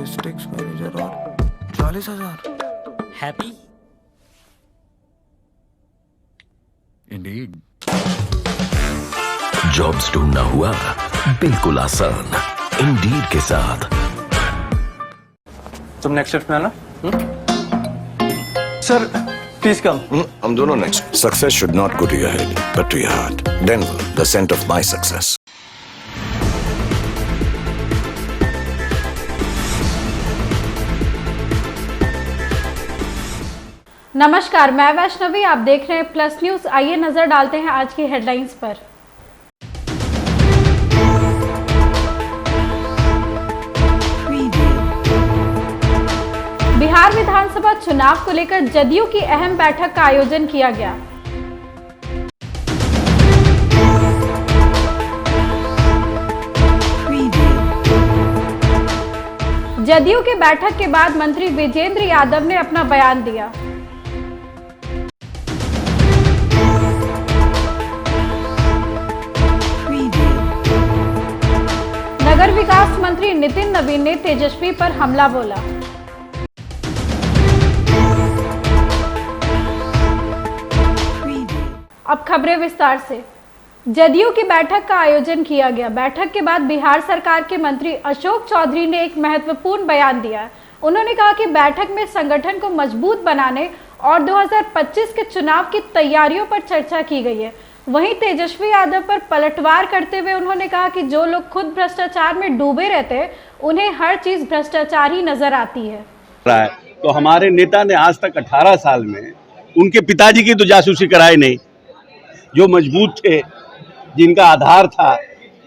Logistics manager और 40,000। Happy? Indeed. Jobs ढूंढना हुआ बिल्कुल आसान इंडीड के साथ। तुम नेक्स्ट शिफ्ट में आना। Sir please come. हम दोनों next. Success should not go to your head, but to your heart. Denver, the scent of my success. नमस्कार, मैं वैष्णवी, आप देख रहे हैं प्लस न्यूज। आइए नजर डालते हैं आज की हेडलाइंस पर। बिहार विधानसभा चुनाव को लेकर जदयू की अहम बैठक का आयोजन किया गया। जदयू की बैठक के बाद मंत्री विजेंद्र यादव ने अपना बयान दिया। नगर विकास मंत्री नितिन नवीन ने तेजस्वी पर हमला बोला। अब खबरें विस्तार से। जदयू की बैठक का आयोजन किया गया। बैठक के बाद बिहार सरकार के मंत्री अशोक चौधरी ने एक महत्वपूर्ण बयान दिया। उन्होंने कहा कि बैठक में संगठन को मजबूत बनाने और 2025 के चुनाव की तैयारियों पर चर्चा की गई है। वहीं तेजस्वी यादव पर पलटवार करते हुए उन्होंने कहा कि जो लोग खुद भ्रष्टाचार में डूबे रहते हैं उन्हें हर चीज भ्रष्टाचार ही नजर आती है। तो हमारे नेता ने आज तक 18 साल में उनके पिताजी की तो जासूसी कराई नहीं। जो मजबूत थे, जिनका आधार था,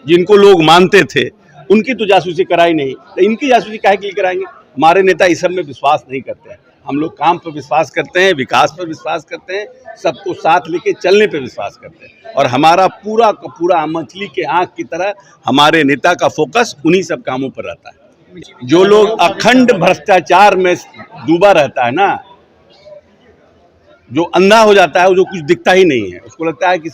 जिनको लोग मानते थे, उनकी तो जासूसी कराई नहीं। तो इनकी जासूसी काहे के लिए कराएंगे? हमारे नेता इस सब में विश्वास नहीं करते हैं। हम लोग काम पर विश्वास करते हैं, विकास पर विश्वास करते हैं, सबको साथ लेके चलने पर विश्वास करते हैं। और हमारा पूरा का पूरा मछली के आँख की तरह हमारे नेता का फोकस उन्हीं सब कामों पर रहता है। जो लोग अखंड भ्रष्टाचार में डूबा रहता है ना, जो अंधा हो जाता है, वो जो कुछ दिखता ही नहीं है, उसको लगता है कि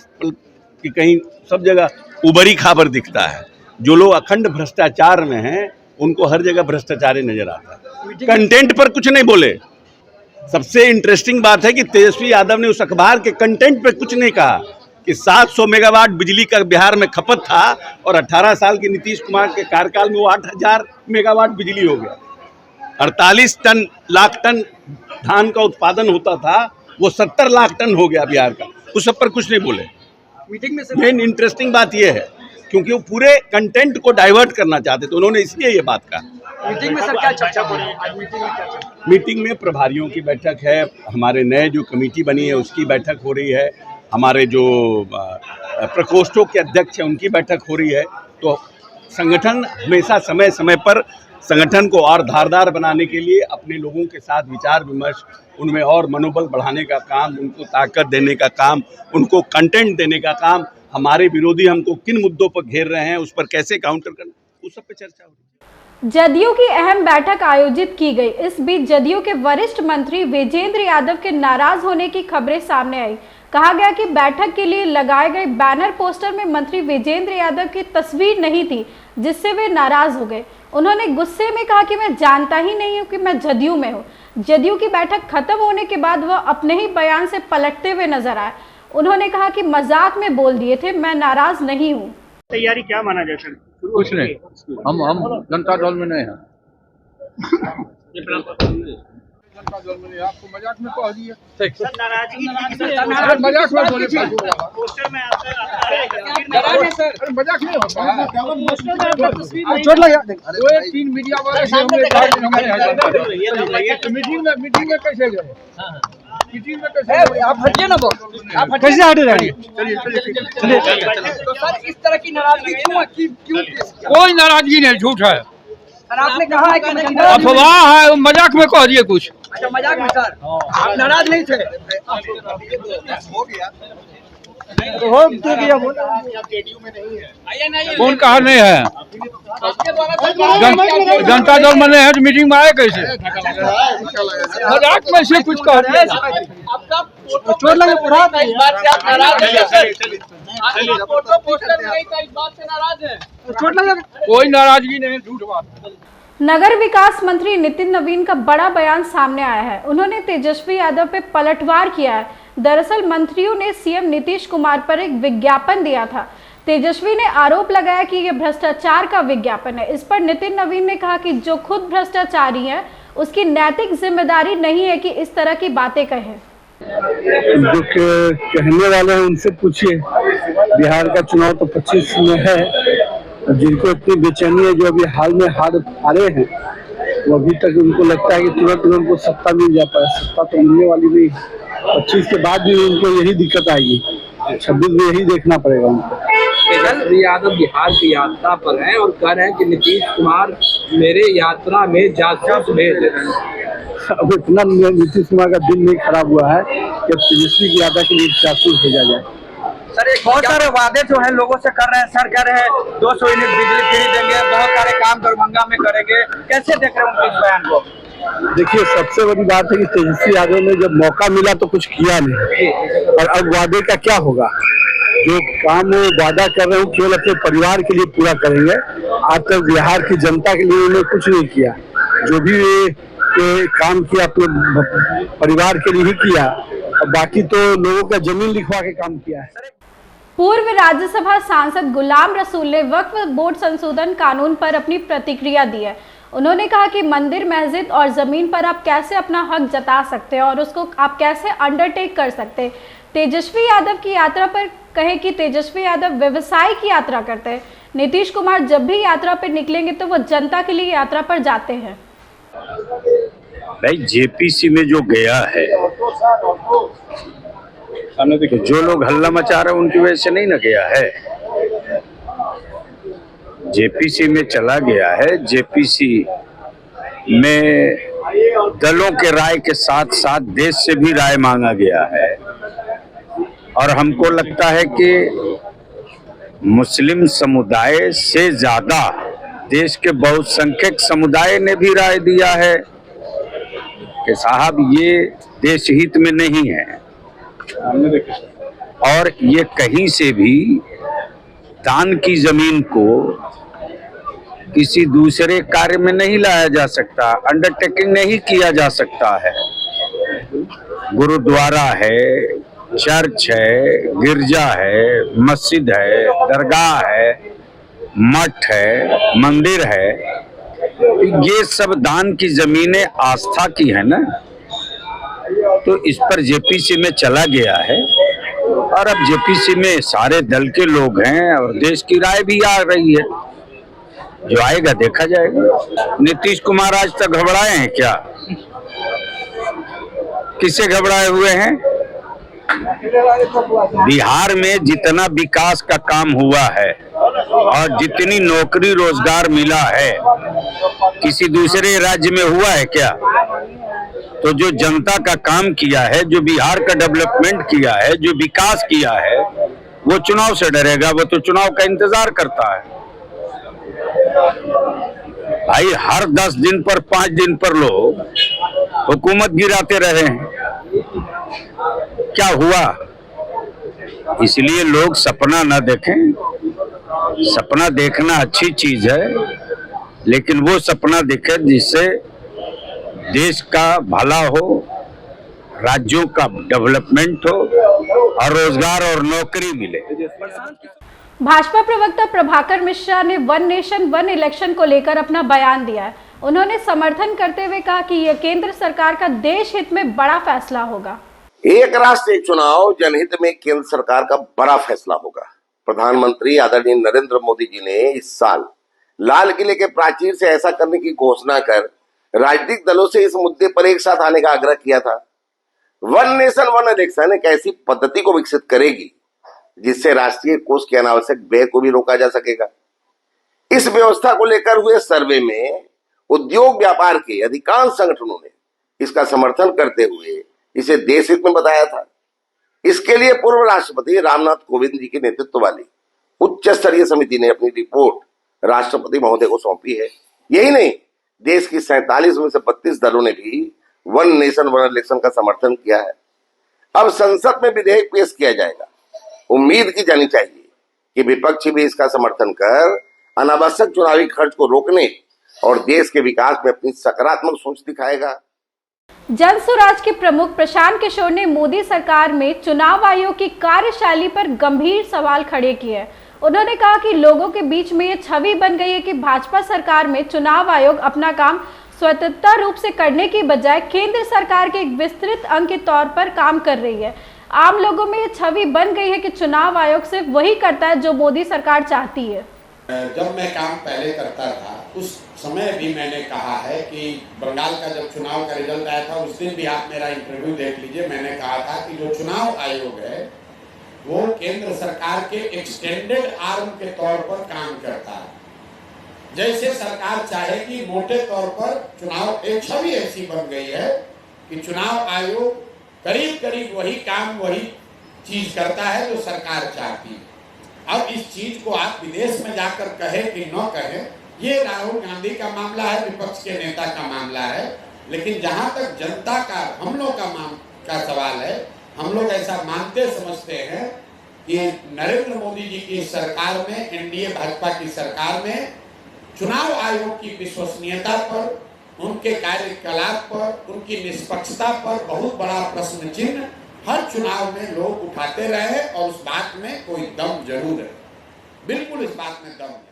कहीं सब जगह उबरी खाबर दिखता है। जो लोग अखंड भ्रष्टाचार में हैं उनको हर जगह भ्रष्टाचारी नजर आता है। कंटेंट पर कुछ नहीं बोले। सबसे इंटरेस्टिंग बात है कि तेजस्वी यादव ने उस अखबार के कंटेंट पर कुछ नहीं कहा कि 700 मेगावाट बिजली का बिहार में खपत था और 18 साल के नीतीश कुमार के कार्यकाल में वो 8,000 मेगावाट बिजली हो गया। 48 लाख टन धान का उत्पादन होता था, वो 70 लाख टन हो गया बिहार का। उस सब पर कुछ नहीं बोले। मीटिंग में मेन इंटरेस्टिंग बात यह है क्योंकि वो पूरे कंटेंट को डाइवर्ट करना चाहते थे, उन्होंने इसलिए ये बात कहा। मीटिंग में सर क्या चर्चा हो रही है? आज मीटिंग में क्या चर्चा? मीटिंग में प्रभारियों की बैठक है, हमारे नए जो कमेटी बनी है उसकी बैठक हो रही है, हमारे जो प्रकोष्ठों के अध्यक्ष हैं उनकी बैठक हो रही है। तो संगठन हमेशा समय समय पर संगठन को और धारदार बनाने के लिए अपने लोगों के साथ विचार विमर्श, उनमें और मनोबल बढ़ाने का काम, उनको ताकत देने का काम, उनको कंटेंट देने का काम, हमारे विरोधी हमको किन मुद्दों पर घेर रहे हैं, उस पर कैसे काउंटर करना, उस सब पे चर्चा हो रही है। जदयू की अहम बैठक आयोजित की गई। इस बीच जदयू के वरिष्ठ मंत्री विजेंद्र यादव के नाराज होने की खबरें सामने आई। कहा गया कि बैठक के लिए लगाए गए बैनर पोस्टर में मंत्री विजेंद्र यादव की तस्वीर नहीं थी, जिससे वे नाराज हो गए। उन्होंने गुस्से में कहा कि मैं जानता ही नहीं हूं कि मैं जदयू में हूं। जदयू की बैठक खत्म होने के बाद वह अपने ही बयान से पलटते हुए नजर आए। उन्होंने कहा कि मजाक में बोल दिए थे, मैं नाराज नहीं हूं। तैयारी क्या माना जाए सर? कुछ नहीं, हम जनता दल में नहीं हैं। जनता दल में नहीं, आपको मजाक में कह दिया। नाराजगी मजाक में बोले, पोस्टर में अरे मजाक नहीं होता है। चोट लग गया। 2-3 मीडिया वाले से हमने कहा कि हमें मीटिंग में कैसे गए? मीटिंग में कैसे? आप हटिए ना, आप कैसे हटे जाएंगे? चलिए। तो सर इस तरह की नाराजगी क्यों? कोई नाराजगी नहीं, झूठ है। सर आपने कहा है कि नहीं? अफवाह है, मजाक में कह दिए कुछ। अच्छा मजाक में सर, आप नाराज नहीं थे? कौन कहा नहीं है? जनता दल में नहीं है तो मीटिंग में आए कैसे? मजाक में से कुछ कह रहे हैं। चोट लगे पूरा इस बात से आप नाराज हैं? फोटो पोस्टर में नहीं था, इस बात से नाराज हैं? चोट लगे? कोई नाराजगी नहीं, झूठ बात। नगर विकास मंत्री नितिन नवीन का बड़ा बयान सामने आया है। उन्होंने तेजस्वी यादव पे पलटवार किया है। दरअसल मंत्रियों ने सीएम नीतीश कुमार पर एक विज्ञापन दिया था। तेजस्वी ने आरोप लगाया कि यह भ्रष्टाचार का विज्ञापन है। इस पर नितिन नवीन ने कहा कि जो खुद भ्रष्टाचारी है उसकी नैतिक जिम्मेदारी नहीं है कि इस तरह की बातें कहे। जो कहने वाले हैं उनसे पूछिए। बिहार का चुनाव तो 25 में है। जिनको इतनी बेचैनी है, जो अभी हाल में हारे हैं, वो अभी तक उनको लगता है कि तुरंत उनको सत्ता मिल जाता है। सत्ता तो मिलने वाली नहीं। 25 के बाद भी उनको यही दिक्कत आएगी। 26 में यही देखना पड़ेगा उनको। तेजस्वी यादव बिहार की यात्रा पर हैं और कह रहे हैं कि नीतीश कुमार मेरे यात्रा में जासूस भेज रहे हैं। अब इतना नीतीश कुमार का दिन नहीं खराब हुआ है कि तेजस्वी यादव के लिए जासूस भेजा जाए। सर एक बहुत सारे वादे जो है लोगों से कर रहे हैं। सर कह रहे हैं 200 यूनिट बिजली फ्री देंगे, बहुत सारे काम दरभंगा में करेंगे। कैसे देख रहे हैं उनके इस बयान को? देखिए, सबसे बड़ी बात है कि तेजस्वी यादव ने जब मौका मिला तो कुछ किया नहीं, और अब वादे का क्या होगा? जो काम वो वादा कर रहे हैं केवल अपने परिवार के लिए पूरा करेंगे। आज तक बिहार की जनता के लिए उन्होंने कुछ नहीं किया। जो भी ये काम किया अपने परिवार के लिए ही किया, और बाकी तो लोगों का जमीन लिखवा के काम किया है। पूर्व राज्यसभा सांसद गुलाम रसूल ने वक्फ बोर्ड संशोधन कानून पर अपनी प्रतिक्रिया दी है। उन्होंने कहा कि मंदिर, मस्जिद और जमीन पर आप कैसे अपना हक जता सकते हैं और उसको आप कैसे अंडरटेक कर सकते हैं। तेजस्वी यादव की यात्रा पर कहे कि तेजस्वी यादव व्यवसाय की यात्रा करते हैं। नीतीश कुमार जब भी यात्रा पर निकलेंगे तो वो जनता के लिए यात्रा पर जाते हैं। भाई जेपीसी में जो गया है, तो जो लोग हल्ला मचा रहे हैं उनकी वजह से नहीं ना गया है। जेपीसी में चला गया है। जेपीसी में दलों के राय के साथ साथ देश से भी राय मांगा गया है, और हमको लगता है कि मुस्लिम समुदाय से ज्यादा देश के बहुसंख्यक समुदाय ने भी राय दिया है कि साहब ये देश हित में नहीं है, और ये कहीं से भी दान की जमीन को किसी दूसरे कार्य में नहीं लाया जा सकता, अंडरटेकिंग नहीं किया जा सकता है। गुरुद्वारा है, चर्च है, गिरजा है, मस्जिद है, दरगाह है, मठ है, मंदिर है, ये सब दान की जमीनें आस्था की है ना। तो इस पर जेपीसी में चला गया है, और अब जेपीसी में सारे दल के लोग हैं और देश की राय भी आ रही है। जो आएगा देखा जाएगा। नीतीश कुमार आज तक घबराए हैं क्या? किससे घबराए हुए हैं? बिहार में जितना विकास का काम हुआ है और जितनी नौकरी रोजगार मिला है, किसी दूसरे राज्य में हुआ है क्या? तो जो जनता का काम किया है, जो बिहार का डेवलपमेंट किया है, जो विकास किया है, वो चुनाव से डरेगा? वो तो चुनाव का इंतजार करता है। भाई हर 10 दिन पर 5 दिन पर लोग हुकूमत गिराते रहे हैं, क्या हुआ? इसलिए लोग सपना न देखें। सपना देखना अच्छी चीज है, लेकिन वो सपना दिखे जिससे देश का भला हो, राज्यों का डेवलपमेंट हो और रोजगार और नौकरी मिले। भाजपा प्रवक्ता प्रभाकर मिश्रा ने वन नेशन वन इलेक्शन को लेकर अपना बयान दिया है। उन्होंने समर्थन करते हुए कहा कि यह केंद्र सरकार का देश हित में बड़ा फैसला होगा। एक राष्ट्र एक चुनाव जनहित में केंद्र सरकार का बड़ा फैसला होगा। प्रधानमंत्री आदरणीय नरेंद्र मोदी जी ने इस साल लाल किले के प्राचीर से ऐसा करने की घोषणा कर राजनीतिक दलों से इस मुद्दे पर एक साथ आने का आग्रह किया था। वन नेशन वन इलेक्शन एक ऐसी पद्धति को विकसित करेगी जिससे राष्ट्रीय कोष के अनावश्यक व्यय को भी रोका जा सकेगा। इस व्यवस्था को लेकर हुए सर्वे में उद्योग व्यापार के अधिकांश संगठनों ने इसका समर्थन करते हुए इसे देश हित में बताया था। इसके लिए पूर्व राष्ट्रपति रामनाथ कोविंद जी के नेतृत्व वाली उच्च स्तरीय समिति ने अपनी रिपोर्ट राष्ट्रपति महोदय को सौंपी है। यही नहीं, देश की 47 में से 32 दलों ने भी वन नेशन वन इलेक्शन का समर्थन किया है। अब संसद में विधेयक पेश किया जाएगा। उम्मीद की जानी चाहिए कि विपक्ष भी इसका समर्थन कर अनावश्यक चुनावी खर्च को रोकने और देश के विकास में अपनी सकारात्मक सोच दिखाएगा। जन स्वराज के प्रमुख प्रशांत किशोर ने मोदी सरकार में चुनाव आयोग की कार्यशैली पर गंभीर सवाल खड़े किए। उन्होंने कहा कि लोगों के बीच में ये छवि बन गई है कि भाजपा सरकार में चुनाव आयोग अपना काम स्वतंत्र रूप से करने की बजाय केंद्र सरकार के एक विस्तृत अंग के तौर पर काम कर रही है। आम लोगों में ये छवि बन गई है कि चुनाव आयोग सिर्फ वही करता है जो मोदी सरकार चाहती है। जब मैं काम पहले करता था उस समय भी मैंने कहा है कि बंगाल का जब चुनाव का रिजल्ट आया था उस दिन भी आप मेरा इंटरव्यू देख लीजिए, मैंने कहा था कि जो चुनाव आयोग है वो केंद्र सरकार के एक्सटेंडेड आर्म के तौर पर काम करता है। जैसे सरकार चाहेगी, मोटे तौर पर चुनाव एक छवि ऐसी बन गई है कि चुनाव आयोग करीब करीब वही काम वही चीज करता है जो सरकार चाहती है। अब इस चीज को आप विदेश में जाकर कहे कि न कहे, ये राहुल गांधी का मामला है, विपक्ष के नेता का मामला है, लेकिन जहां तक जनता का हम लोग का सवाल है, हम लोग ऐसा मानते समझते हैं कि नरेंद्र मोदी जी की सरकार में, एनडीए भाजपा की सरकार में चुनाव आयोग की विश्वसनीयता पर, उनके कार्यकलाप पर, उनकी निष्पक्षता पर बहुत बड़ा प्रश्न चिन्ह हर चुनाव में लोग उठाते रहे और उस बात में कोई दम जरूर है, बिल्कुल इस बात में दम है।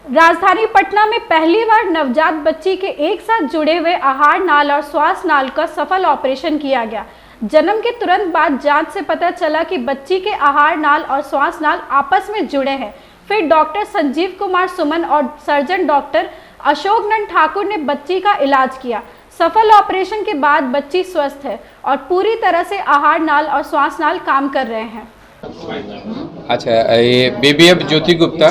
राजधानी पटना में पहली बार नवजात बच्ची के एक साथ जुड़े हुए आहार नाल और श्वास नाल का सफल ऑपरेशन किया गया। जन्म के तुरंत बाद जांच से पता चला कि बच्ची के आहार नाल और श्वास नाल आपस में जुड़े हैं। फिर डॉक्टर संजीव कुमार सुमन और सर्जन डॉक्टर अशोक नंद ठाकुर ने बच्ची का इलाज किया। सफल ऑपरेशन के बाद बच्ची स्वस्थ है और पूरी तरह से आहार नाल और श्वास नाल काम कर रहे हैं। अच्छा, ये बेबी ज्योति गुप्ता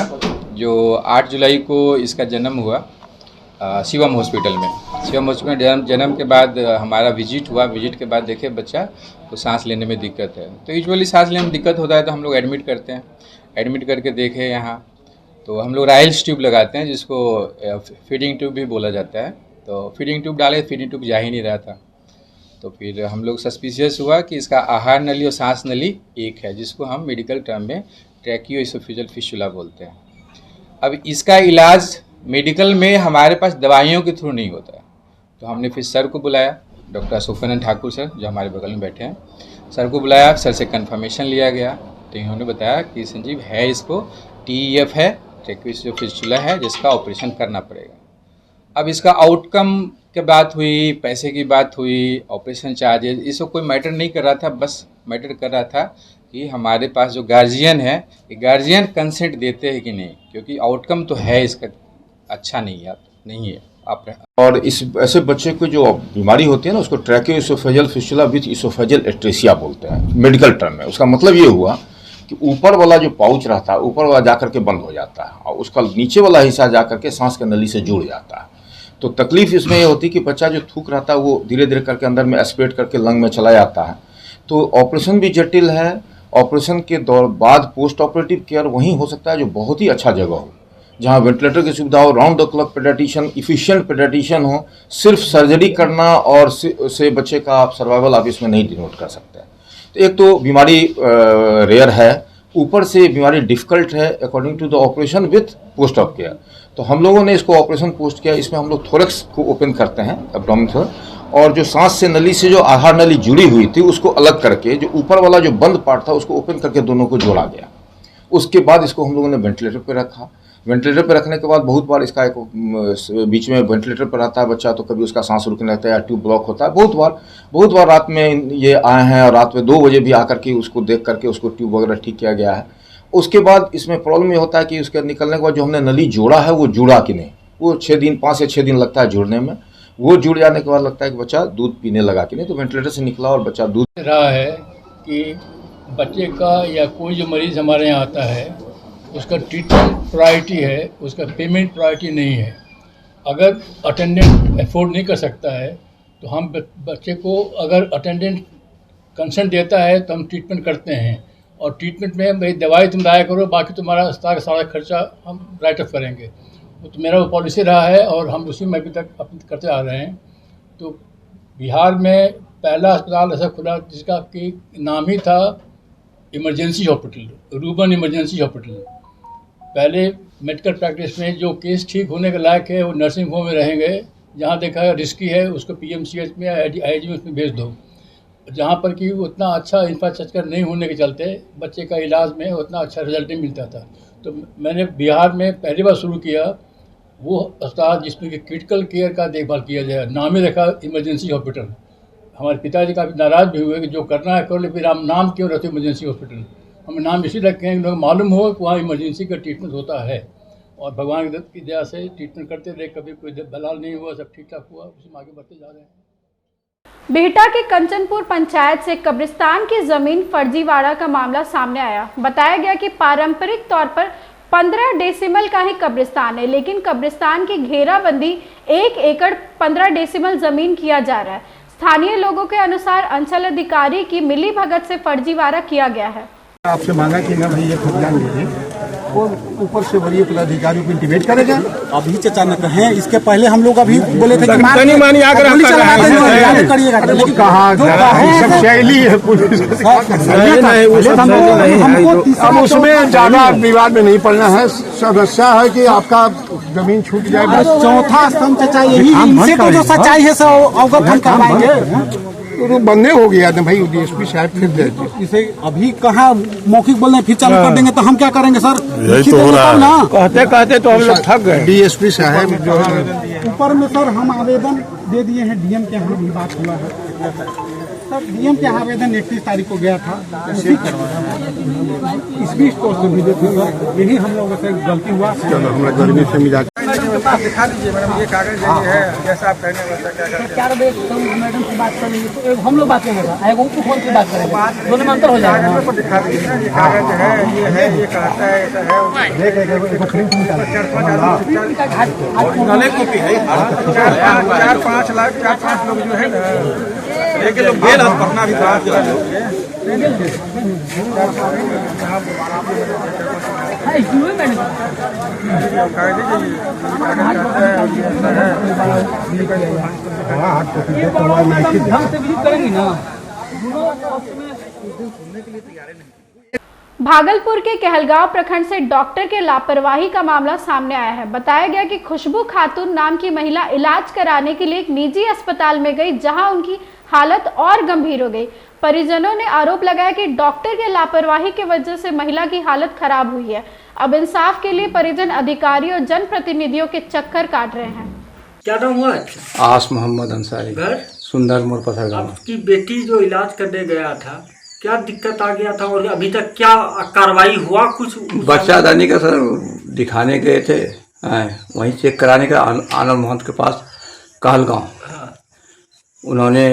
जो 8 जुलाई को इसका जन्म हुआ शिवम हॉस्पिटल में। शिवम हॉस्पिटल में जन्म के बाद हमारा विजिट हुआ। विजिट के बाद देखे बच्चा को सांस लेने में दिक्कत है, तो यूजुअली सांस लेने में दिक्कत होता है तो हम लोग एडमिट करते हैं। एडमिट करके देखे यहाँ तो हम लोग राइल्स ट्यूब लगाते हैं जिसको फीडिंग ट्यूब भी बोला जाता है। तो फीडिंग ट्यूब डाले, फीडिंग ट्यूब जा ही नहीं रहा था। तो फिर हम लोग सस्पिशियस हुआ कि इसका आहार नली और सांस नली एक है, जिसको हम मेडिकल टर्म में ट्रैकियोइसोफेजियल फिस्टुला बोलते हैं। अब इसका इलाज मेडिकल में हमारे पास दवाइयों के थ्रू नहीं होता है, तो हमने फिर सर को बुलाया, डॉक्टर अशोक नंद ठाकुर सर जो हमारे बगल में बैठे हैं, सर को बुलाया। सर से कन्फर्मेशन लिया गया तो इन्होंने बताया कि संजीव है, इसको TEF है, ट्रैकियोइसोफेजियल फिस्टुला है, जिसका ऑपरेशन करना पड़ेगा। अब इसका आउटकम की बात हुई, पैसे की बात हुई, ऑपरेशन चार्जेस, ये सब कोई मैटर नहीं कर रहा था। बस मैटर कर रहा था कि हमारे पास जो गार्जियन है, गार्जियन कंसेंट देते हैं कि नहीं, क्योंकि आउटकम तो है इसका अच्छा नहीं है आप। और इस ऐसे बच्चे को जो बीमारी होती है ना, उसको ट्रैकियोइसोफेजियल फिस्टुला विथ इसोफेजियल एट्रेसिया बोलते हैं मेडिकल टर्म में। उसका मतलब ये हुआ कि ऊपर वाला जो पाउच रहता है, ऊपर वाला जाकर के बंद हो जाता है और उसका नीचे वाला हिस्सा जाकर के सांस के नली से जुड़ जाता है। तो तकलीफ इसमें ये होती है कि बच्चा जो थूक रहता है वो धीरे धीरे करके अंदर में एस्पिरेट करके लंग में चला जाता है। तो ऑपरेशन भी जटिल है। ऑपरेशन के बाद पोस्ट ऑपरेटिव केयर वहीं हो सकता है जो बहुत ही अच्छा जगह हो, जहाँ वेंटिलेटर की सुविधा हो, round the clock paediatrician, efficient paediatrician हो। सिर्फ सर्जरी करना और से बच्चे का सर्वाइवल आप इसमें नहीं डिनोट कर सकते। तो एक तो बीमारी रेयर है, ऊपर से बीमारी डिफ़िकल्ट है according to the operation with post op care. तो हम लोगों ने इसको ऑपरेशन पोस्ट किया। इसमें हम लोग थोरेक्स को ओपन करते हैं, एब्डोमेन, और जो सांस से नली से जो आहार नली जुड़ी हुई थी उसको अलग करके जो ऊपर वाला जो बंद पार्ट था उसको ओपन करके दोनों को जोड़ा गया। उसके बाद इसको हम लोगों ने वेंटिलेटर पर रखा। वेंटिलेटर पर रखने के बाद बहुत बार इसका एक बीच में वेंटिलेटर पर रहता है बच्चा, तो कभी उसका सांस रुकने लगता है या ट्यूब ब्लॉक होता है। बहुत बार रात में ये आए हैं और रात में 2 बजे भी आकर के उसको देख करके उसको ट्यूब वगैरह ठीक किया गया है। उसके बाद इसमें प्रॉब्लम ये होता है कि उसके निकलने के बाद जो हमने नली जोड़ा है वो जुड़ा कि नहीं, वो 5 से 6 दिन लगता है जुड़ने में। वो जुड़ जाने के बाद लगता है कि बच्चा दूध पीने लगा कि नहीं। तो वेंटिलेटर से निकला और बच्चा दूध रहा है कि बच्चे का या कोई जो मरीज़ हमारे यहाँ आता है उसका ट्रीटमेंट प्रायोरिटी है, उसका पेमेंट प्रायोरिटी नहीं है। अगर अटेंडेंट अफोर्ड नहीं कर सकता है तो हम बच्चे को, अगर अटेंडेंट कंसेंट देता है तो हम ट्रीटमेंट करते हैं। और ट्रीटमेंट में भाई दवाई तुम लाया करो, बाकी तुम्हारा अस्पताल का सारा खर्चा हम राइट ऑफ करेंगे। तो मेरा वो पॉलिसी रहा है और हम उसी में अभी तक करते आ रहे हैं। तो बिहार में पहला अस्पताल ऐसा खुला जिसका कि नाम ही था emergency hospital, Ruban emergency hospital. पहले मेडिकल प्रैक्टिस में जो केस ठीक होने के लायक है वो नर्सिंग होम में रहेंगे, जहाँ देखा है रिस्की है उसको PMCH में या IGMS में भेज दो। जहाँ पर कि उतना अच्छा इंफ्रास्ट्रक्चर नहीं होने के चलते बच्चे का इलाज में उतना अच्छा रिजल्ट नहीं मिलता था। तो मैंने बिहार में पहली बार शुरू किया वो अस्पताल जिसमें कि क्रिटिकल केयर का देखभाल किया जाए, नाम ही रखा इमरजेंसी हॉस्पिटल। हमारे पिताजी काफ़ी नाराज़ भी हुए कि जो करना है करो, लेकिन आप नाम क्यों रखते इमरजेंसी हॉस्पिटल। हम नाम इसलिए रखे हैं कि लोग मालूम हो कि वहाँ इमरजेंसी का ट्रीटमेंट होता है, और भगवान की दया से ट्रीटमेंट करते रहे, कभी कोई बलाल नहीं हुआ, सब ठीक ठाक हुआ, उसी में आगे बढ़ते जा रहे हैं। बिहटा के कंचनपुर पंचायत से कब्रिस्तान की जमीन फर्जीवाड़ा का मामला सामने आया। बताया गया कि पारंपरिक तौर पर 15 डेसिमल का ही कब्रिस्तान है, लेकिन कब्रिस्तान की घेराबंदी 1 एकड़ 15 डेसिमल जमीन किया जा रहा है। स्थानीय लोगों के अनुसार अंचल अधिकारी की मिलीभगत से फर्जीवाड़ा किया गया है। आपसे मांगा कि ना भाई ये खतियान लीजिए, वो ऊपर से वरीय पदाधिकारी को इंटीमेट करेगा। अभी चचा न कहें, इसके पहले हम लोग अभी बोले थे कि शैली है पुलिस, अब उसमें ज्यादा विवाद में नहीं पड़ना है। समस्या है कि आपका जमीन छूट जाए, चौथा स्तंभ चचा यही, इनसे तो जो सच्चाई है सो अवगत हम करवाएंगे। तो बंदे हो गया ना भाई, DSP साहब फिर दे इसे अभी कहाँ मौखिक बोल रहे फिर चालू कर देंगे तो हम क्या करेंगे सर? यही तो हो रहा है, कहते कहते तो हम लोग थक गए। DSP साहब जो ऊपर में सर हम आवेदन दे दिए हैं, DM के यहाँ भी बात हुआ है सर। DM के यहाँ आवेदन 31 तारीख को गया था, इस बीच को भी देते सर, यही हम लोगों से गलती हुआ। चलो हमारा गर्मी से मिला दिखा दीजिए मैडम, ये कागज यही है जैसा आप कहने वैसा क्या करते हैं। 4 बजे मैडम से बात करेंगे तो हम लोग बात करेंगे, फोन से बात करेंगे, दोनों में अंतर हो जाएगा। कागज को दिखा दीजिए ना, ये कागज है, ये कहता है, ऐसा है, 4-5 लाख 4-5 लोग जो है लेकिन लोग बेल पढ़ना भी बात करेंगी ना। भागलपुर के कहलगांव प्रखंड से डॉक्टर के लापरवाही का मामला सामने आया है। बताया गया कि खुशबू खातून नाम की महिला इलाज कराने के लिए एक निजी अस्पताल में गई, जहां उनकी हालत और गंभीर हो गई। परिजनों ने आरोप लगाया कि डॉक्टर के लापरवाही की वजह से महिला की हालत खराब हुई है। अब इंसाफ के लिए परिजन अधिकारी और जनप्रतिनिधियों के चक्कर काट रहे हैं। क्या नाम हुआ? आस मोहम्मद अंसारी, घर सुंदर मोर पथर गाँव। आपकी बेटी जो इलाज करने गया था, क्या दिक्कत आ गया था और अभी तक क्या कार्रवाई हुआ? कुछ बच्चा दानी का सर दिखाने गए थे, वहीं चेक कराने का आनंद मोहन के पास कहलगांव। उन्होंने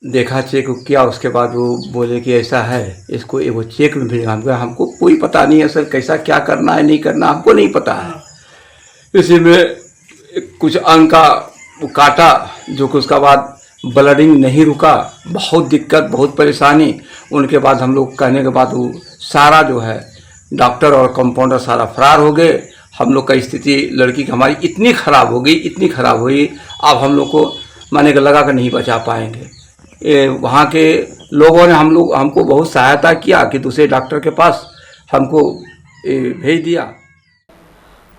देखा, चेक किया, उसके बाद वो बोले कि ऐसा है, इसको वो चेक में भेजा। हमको कोई पता नहीं है सर, कैसा क्या करना है नहीं करना हमको नहीं पता है। इसी में कुछ अंग का काटा, जो कि उसका बाद ब्लडिंग नहीं रुका, बहुत दिक्कत, बहुत परेशानी। उनके बाद हम लोग कहने के बाद वो सारा जो है डॉक्टर और कंपाउंडर सारा फरार हो गए। हम लोग का स्थिति लड़की की हमारी इतनी ख़राब हो गई, इतनी ख़राब हुई, अब हम लोग को माने के लगा कर नहीं बचा पाएंगे। वहाँ के लोगों ने हमको बहुत सहायता किया कि दूसरे डॉक्टर के पास हमको भेज दिया।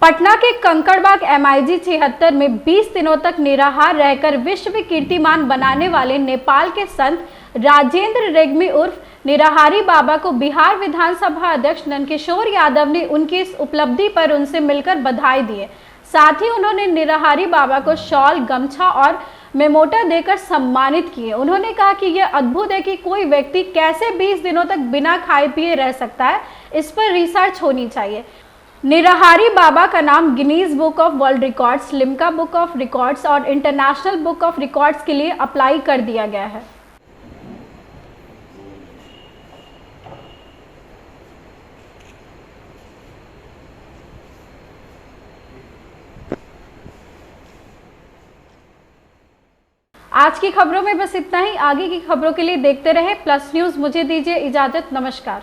पटना के कंकड़बाग MIG 76 में 20 दिनों तक निराहार रहकर विश्व कीर्तिमान बनाने वाले नेपाल के संत राजेंद्र रेग्मी उर्फ निराहारी बाबा को बिहार विधानसभा अध्यक्ष नंदकिशोर यादव ने उनकी इस उपलब्धि पर उनसे मिलकर बधाई दी है। साथ ही उन्होंने निराहारी बाबा को शॉल, गमछा और मेमोटा देकर सम्मानित किए। उन्होंने कहा कि यह अद्भुत है कि कोई व्यक्ति कैसे 20 दिनों तक बिना खाए पिए रह सकता है, इस पर रिसर्च होनी चाहिए। निराहारी बाबा का नाम Guinness book of world records, Limca book of records और इंटरनेशनल बुक ऑफ रिकॉर्ड्स के लिए अप्लाई कर दिया गया है। आज की खबरों में बस इतना ही। आगे की खबरों के लिए देखते रहे प्लस न्यूज। मुझे दीजिए इजाजत, नमस्कार।